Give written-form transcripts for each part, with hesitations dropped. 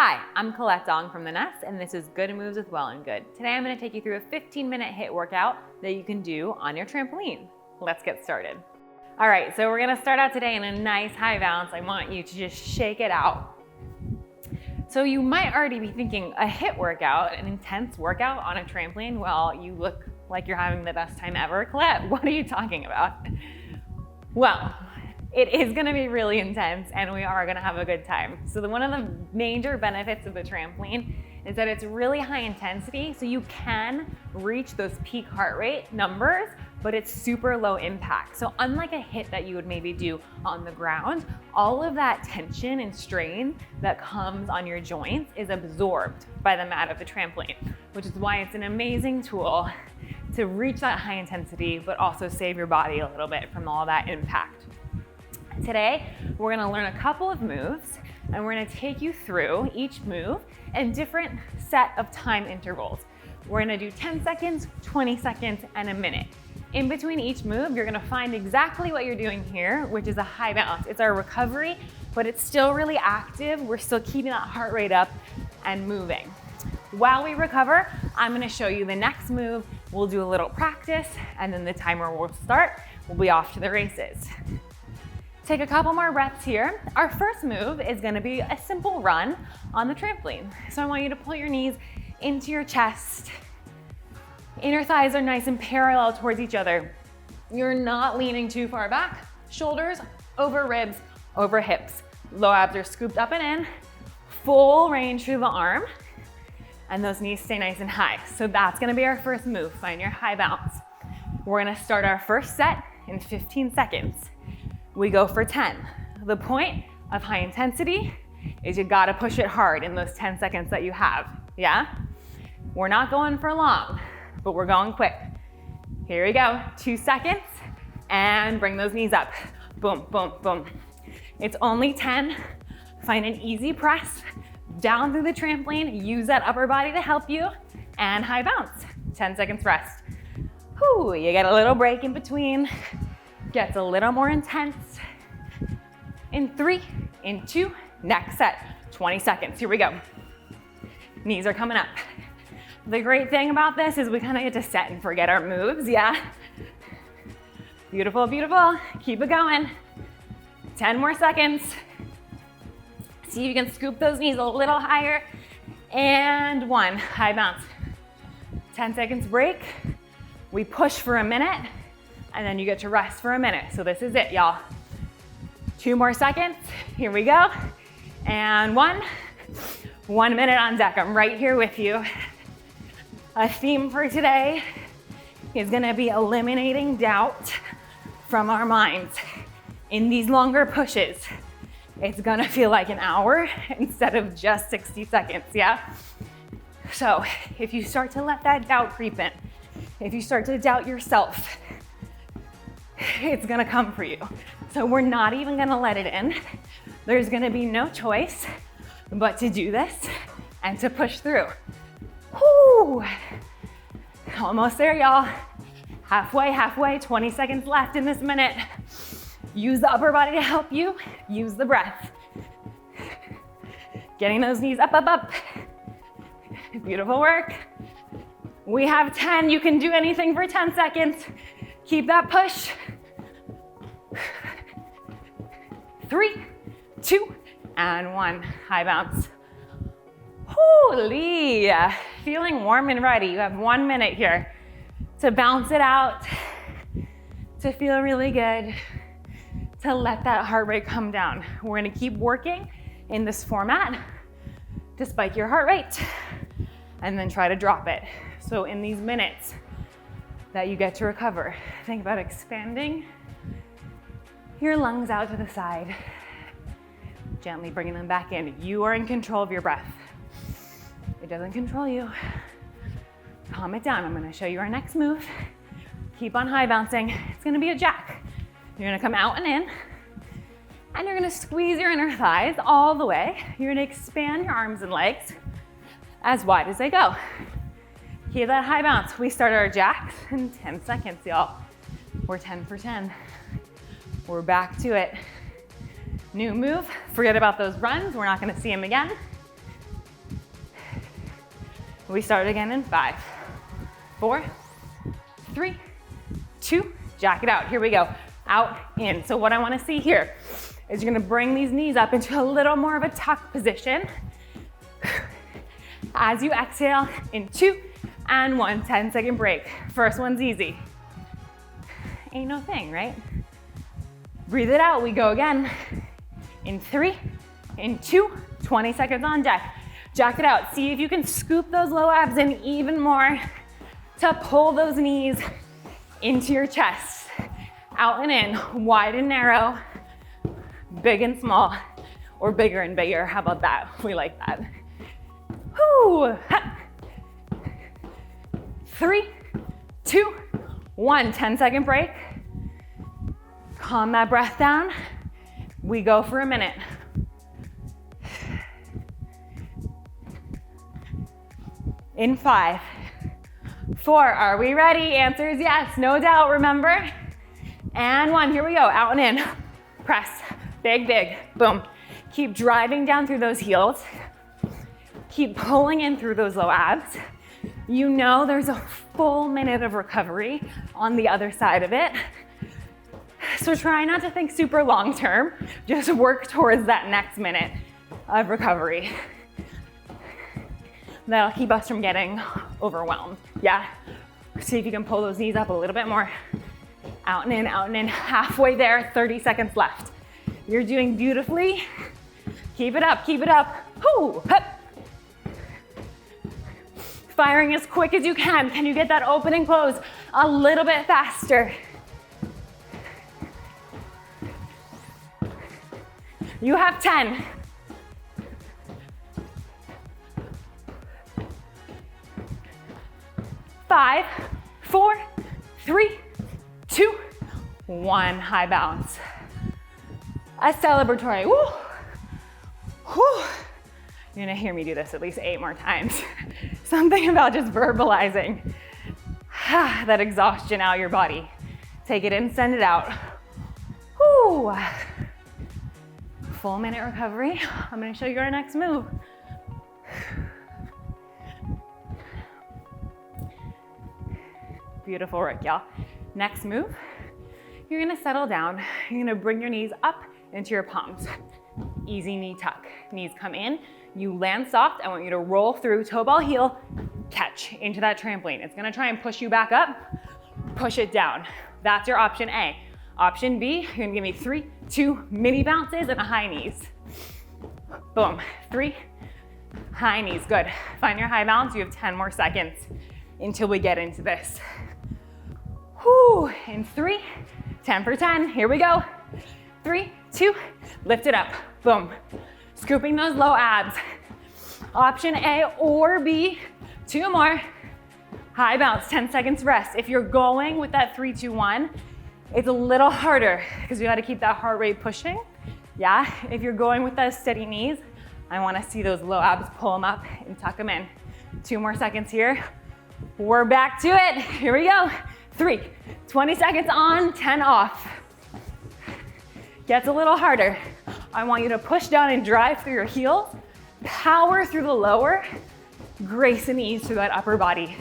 Hi, I'm Colette from the Ness, and this is Good Moves with Well+Good. Today I'm going to take you through a 15-minute HIIT workout that you can do on your trampoline. Let's get started. All right, so we're going to start out today in a nice high bounce. I want you to just shake it out. So you might already be thinking a HIIT workout, an intense workout on a trampoline. Well, you look like you're having the best time ever. Colette, what are you talking about? Well, it is gonna be really intense and we are gonna have a good time. So one of the major benefits of the trampoline is that it's really high intensity, so you can reach those peak heart rate numbers, but it's super low impact. So unlike a HIIT that you would maybe do on the ground, all of that tension and strain that comes on your joints is absorbed by the mat of the trampoline, which is why it's an amazing tool to reach that high intensity, but also save your body a little bit from all that impact. Today, we're gonna learn a couple of moves and we're gonna take you through each move in different set of time intervals. We're gonna do 10 seconds, 20 seconds, and a minute. In between each move, you're gonna find exactly what you're doing here, which is a high bounce. It's our recovery, but it's still really active. We're still keeping that heart rate up and moving. While we recover, I'm gonna show you the next move. We'll do a little practice, and then the timer will start. We'll be off to the races. Take a couple more breaths here. Our first move is gonna be a simple run on the trampoline. So I want you to pull your knees into your chest. Inner thighs are nice and parallel towards each other. You're not leaning too far back. Shoulders over ribs, over hips. Low abs are scooped up and in. Full range through the arm. And those knees stay nice and high. So that's gonna be our first move. Find your high bounce. We're gonna start our first set in 15 seconds. We go for 10. The point of high intensity is you gotta push it hard in those 10 seconds that you have, yeah? We're not going for long, but we're going quick. Here we go, 2 seconds, and bring those knees up. Boom, boom, boom. It's only 10. Find an easy press down through the trampoline, use that upper body to help you, and high bounce. 10 seconds rest. Whew, you get a little break in between. Gets a little more intense. In 3, in 2, next set, 20 seconds, here we go. Knees are coming up. The great thing about this is we kind of get to set and forget our moves, yeah? Beautiful, beautiful, keep it going. 10 more seconds. See if you can scoop those knees a little higher. And 1, high bounce. 10 seconds break. We push for a minute. And then you get to rest for a minute. So this is it, y'all. 2 more seconds, here we go. And 1 minute on deck. I'm right here with you. A theme for today is gonna be eliminating doubt from our minds. In these longer pushes, it's gonna feel like an hour instead of just 60 seconds, yeah? So if you start to let that doubt creep in, if you start to doubt yourself, it's gonna come for you. So we're not even gonna let it in. There's gonna be no choice but to do this and to push through. Whoo! Almost there, y'all. Halfway, 20 seconds left in this minute. Use the upper body to help you. Use the breath. Getting those knees up, up, up. Beautiful work. We have 10, you can do anything for 10 seconds. Keep that push. 3, 2, and 1. High bounce. Holy, feeling warm and ready. You have 1 minute here to bounce it out, to feel really good, to let that heart rate come down. We're gonna keep working in this format to spike your heart rate and then try to drop it. So in these minutes that you get to recover, think about expanding your lungs out to the side, gently bringing them back in. You are in control of your breath. It doesn't control you. Calm it down. I'm gonna show you our next move. Keep on high bouncing. It's gonna be a jack. You're gonna come out and in, and you're gonna squeeze your inner thighs all the way. You're gonna expand your arms and legs as wide as they go. Keep that high bounce. We start our jacks in 10 seconds, y'all. We're 10 for 10. We're back to it. New move, forget about those runs. We're not gonna see them again. We start again in 5, 4, 3, 2, jack it out. Here we go. Out, in. So what I want to see here is you're going to bring these knees up into a little more of a tuck position. As you exhale in 2 and 1, 10-second break. First one's easy. Ain't no thing, right? Breathe it out. We go again. In 3, in 2, 20 seconds on deck. Jack it out. See if you can scoop those low abs in even more to pull those knees into your chest. Out and in, wide and narrow, big and small, or bigger and bigger. How about that? We like that. Whoo! 3, 2, 1, 10-second break. Calm that breath down. We go for a minute. In 5, 4, are we ready? Answer is yes, no doubt, remember? And 1, here we go, out and in. Press, big, big, boom. Keep driving down through those heels. Keep pulling in through those low abs. You know there's a full minute of recovery on the other side of it. So try not to think super long term, just work towards that next minute of recovery. That'll keep us from getting overwhelmed, yeah? See if you can pull those knees up a little bit more. Out and in, halfway there, 30 seconds left. You're doing beautifully. Keep it up, keep it up. Whoo, hup. Firing as quick as you can. Can you get that open and close a little bit faster? You have 10. 5, 4, 3, 2, 1. High bounce. A celebratory. Woo. Woo. You're gonna hear me do this at least 8 more times. Something about just verbalizing that exhaustion out of your body. Take it in, send it out. Woo. Full minute recovery. I'm gonna show you our next move. Beautiful work, y'all. Next move, you're gonna settle down. You're gonna bring your knees up into your palms. Easy knee tuck. Knees come in, you land soft. I want you to roll through, toe ball heel, catch into that trampoline. It's gonna try and push you back up, push it down. That's your option A. Option B, you're gonna give me 3, 2 mini bounces and a high knees. Boom, 3, high knees, good. Find your high bounce, you have 10 more seconds until we get into this. Whoo, in 3, 10 for 10, here we go. 3, 2, lift it up, boom. Scooping those low abs. Option A or B, 2 more. High bounce, 10 seconds rest. If you're going with that 3, 2, 1, it's a little harder because you gotta keep that heart rate pushing. Yeah, if you're going with those steady knees, I wanna see those low abs, pull them up and tuck them in. 2 more seconds here. We're back to it. Here we go. 3, 20 seconds on, 10 off. Gets a little harder. I want you to push down and drive through your heels, power through the lower, grace and ease through that upper body.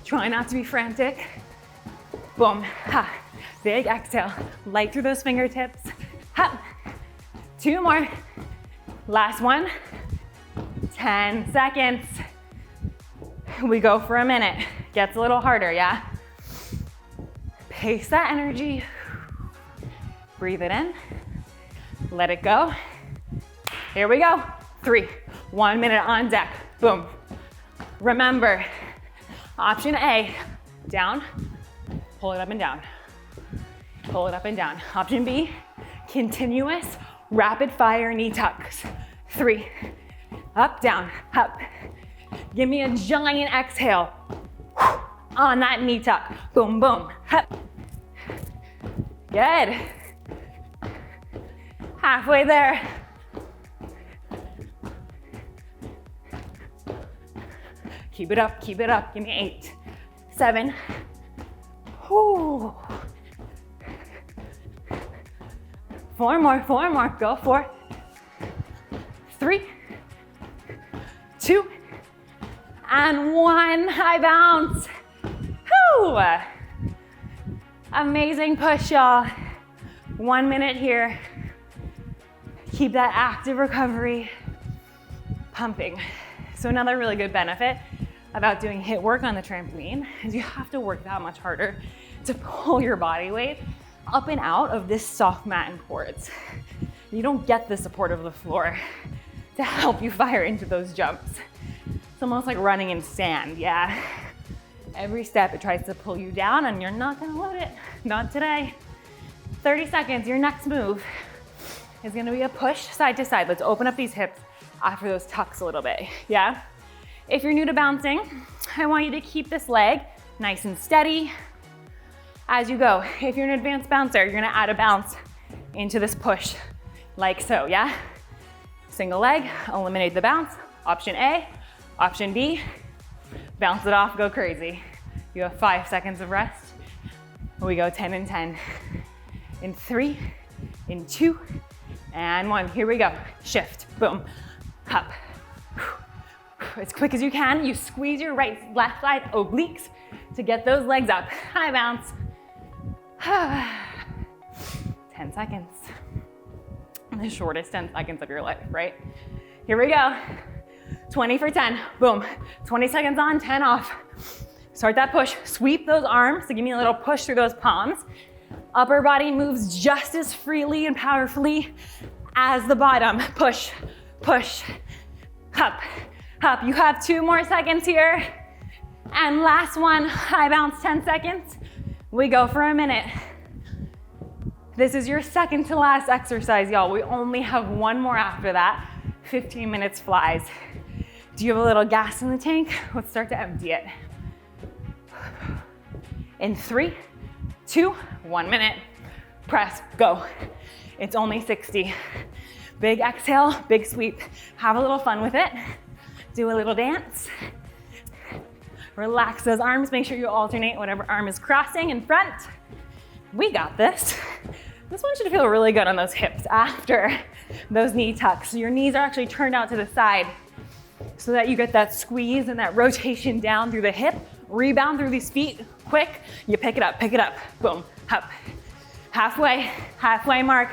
Try not to be frantic. Boom, ha. Big exhale, light through those fingertips. Ha. 2 more. Last one. 10 seconds. We go for a minute. Gets a little harder, yeah? Pace that energy. Breathe it in. Let it go. Here we go. 3, 1 minute on deck. Boom. Remember, option A, down, pull it up and down. Pull it up and down. Option B, continuous, rapid fire knee tucks. 3, up, down, up. Give me a giant exhale on that knee tuck. Boom, boom, up. Good. Halfway there. Keep it up, keep it up. Give me 8, 7. Whoo. 4 more, go 4, 3, 2, and 1, high bounce. Whew. Amazing push, y'all. 1 minute here. Keep that active recovery pumping. So another really good benefit about doing HIIT work on the trampoline is you have to work that much harder to pull your body weight up and out of this soft mat and boards. You don't get the support of the floor to help you fire into those jumps. It's almost like running in sand, yeah? Every step it tries to pull you down and you're not gonna load it, not today. 30 seconds, your next move is gonna be a push side to side. Let's open up these hips after those tucks a little bit, yeah? If you're new to bouncing, I want you to keep this leg nice and steady as you go. If you're an advanced bouncer, you're gonna add a bounce into this push, like so, yeah? Single leg, eliminate the bounce. Option A, option B, bounce it off, go crazy. You have 5 seconds of rest. We go 10 and 10. In 3, in 2, and 1. Here we go. Shift, boom, up. As quick as you can, you squeeze your left side obliques to get those legs up. High bounce. 10 seconds. The shortest 10 seconds of your life, right? Here we go. 20 for 10, boom. 20 seconds on, 10 off. Start that push, sweep those arms to give me a little push through those palms. Upper body moves just as freely and powerfully as the bottom. Push, push, up, up. You have 2 more seconds here. And last one, high bounce, 10 seconds. We go for a minute. This is your second to last exercise, y'all. We only have 1 more after that. 15 minutes flies. Do you have a little gas in the tank? Let's start to empty it. In 3, 2, 1 minute. Press, go. It's only 60. Big exhale, big sweep. Have a little fun with it. Do a little dance. Relax those arms. Make sure you alternate whatever arm is crossing in front. We got this. This one should feel really good on those hips after those knee tucks. Your knees are actually turned out to the side so that you get that squeeze and that rotation down through the hip. Rebound through these feet, quick. You pick it up, boom, up. Halfway mark.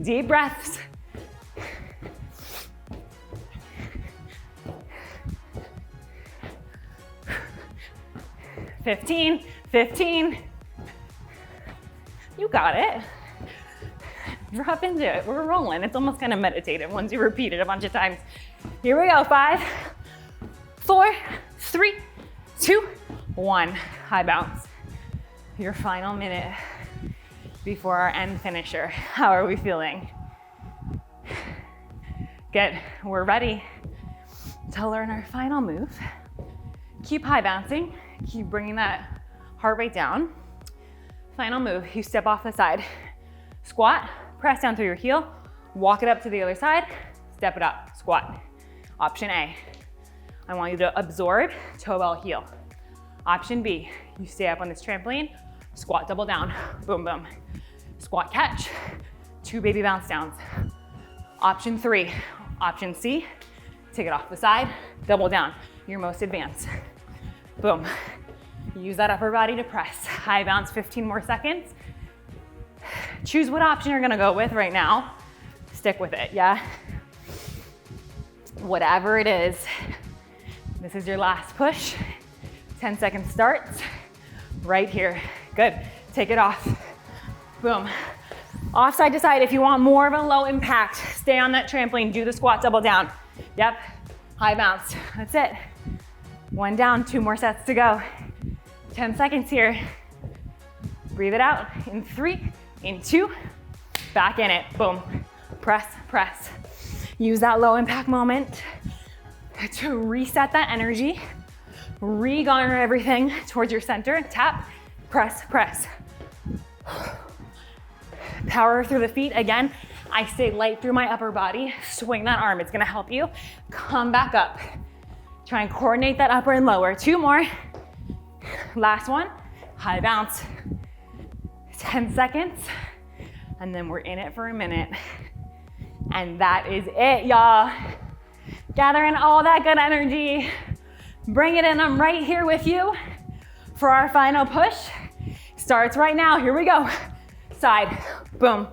Deep breaths. Fifteen. You got it. Drop into it, we're rolling. It's almost kind of meditative once you repeat it a bunch of times. Here we go, 5, 4, 3, 2, 1. High bounce. Your final minute before our end finisher. How are we feeling? Good, we're ready to learn our final move. Keep high bouncing, keep bringing that heart rate down. Final move, you step off the side. Squat, press down through your heel, walk it up to the other side, step it up, squat. Option A, I want you to absorb toe ball heel. Option B, you stay up on this trampoline, squat double down, boom, boom. Squat catch, 2 baby bounce downs. Option 3, option C, take it off the side, double down, your most advanced. Boom. Use that upper body to press. High bounce, 15 more seconds. Choose what option you're gonna go with right now. Stick with it, yeah? Whatever it is, this is your last push. 10 seconds starts right here. Good, take it off. Boom. Off side to side, if you want more of a low impact, stay on that trampoline, do the squat double down. Yep, high bounce, that's it. 1 down, 2 more sets to go. 10 seconds here. Breathe it out in 3, in 2, back in it, boom. Press, press. Use that low impact moment to reset that energy, re-garner everything towards your center. Tap, press, press. Power through the feet. Again, I stay light through my upper body. Swing that arm, it's gonna help you come back up. Try and coordinate that upper and lower. 2 more. Last one, high bounce. 10 seconds, and then we're in it for a minute. And that is it, y'all. Gather in all that good energy. Bring it in, I'm right here with you for our final push. Starts right now, here we go. Side, boom.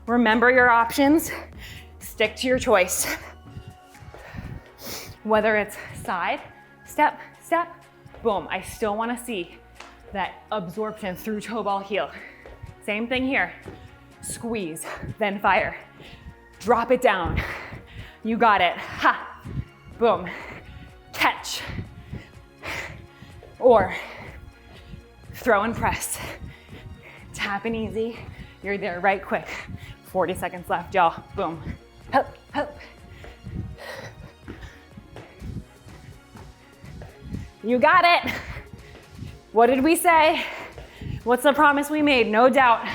Remember your options, stick to your choice. Whether it's side, step, step, boom. I still wanna see that absorption through toe ball heel. Same thing here. Squeeze, then fire. Drop it down. You got it. Ha, boom. Catch. Or throw and press. Tap and easy. You're there right quick. 40 seconds left, y'all. Boom. Hup, hup. You got it. What did we say? What's the promise we made? No doubt.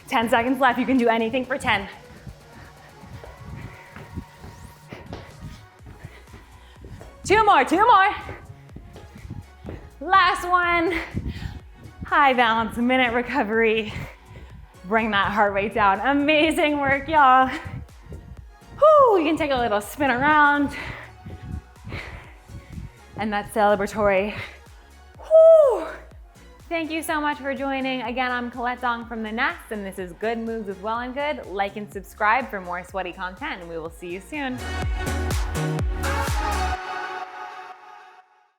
10 seconds left. You can do anything for 10. Two more. Last one. High balance, minute recovery. Bring that heart rate down. Amazing work, y'all. Whoo, you can take a little spin around. And that's celebratory. Whoo. Thank you so much for joining. Again, I'm Colette from the Ness, and this is Good Moves with Well+Good. Like and subscribe for more sweaty content, and we will see you soon.